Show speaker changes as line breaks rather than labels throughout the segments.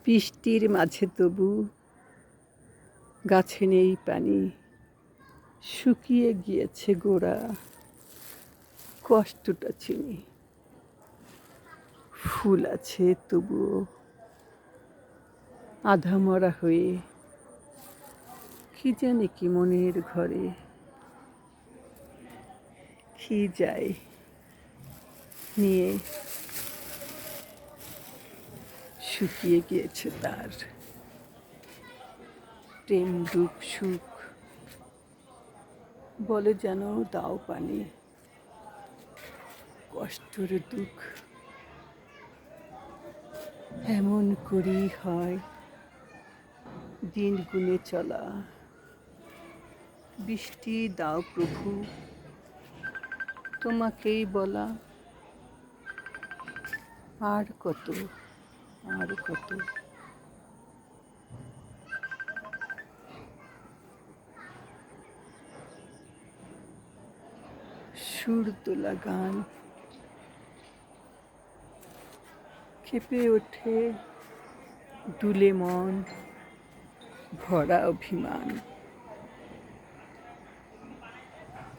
বৃষ্টির মাঝে তবু গাছে নেই পানি, শুকিয়ে গিয়েছে গোড়া, কষ্টটা চিনি। ফুল আছে তবুও আধা মরা হয়ে, কি জানে কি মনের ঘরে, কি যায় নিয়ে শুকিয়ে গিয়েছে তার প্রেম রূপ সুখ। বলে যেন দাও পানি, কষ্টের দুঃখ এমন করেই হয় দিন গুনে চলা। বৃষ্টি দাও প্রভু, তোমাকেই বলা, আর কত আর কত। সুর তোলা গান কেঁপে ওঠে, দুলে মন ভরা অভিমান।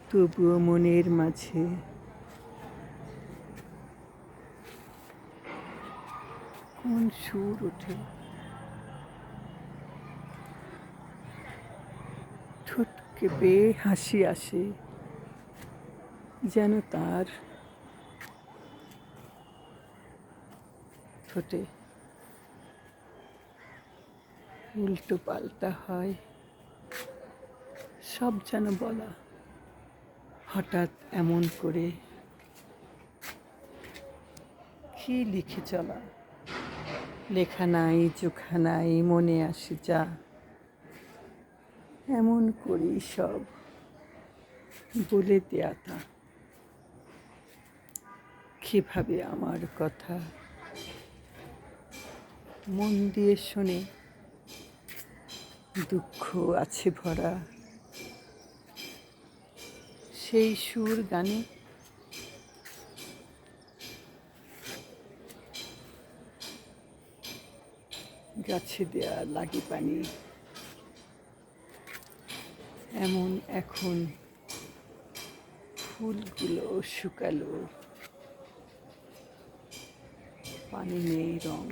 তবুও মনের মাঝে কোন সুর ওঠে, ঠোঁট কেঁপে হাসি আসে, যেন তার ঠোঁটে উল্টো পাল্টা হয় সব যেন বলা। হঠাৎ এমন করে কি লিখে চলা, লেখা নাই চোখা নাই মনে আসে যা, এমন করি সব বলে দেয়া তা। কিভাবে আমার কথা মন দিয়ে শোনে, দুঃখ আছে ভরা সেই সুর গানে। গাছে দেয়া লাগি পানি, এমন এখন ফুলগুলো শুকালো, পানি নেই রং।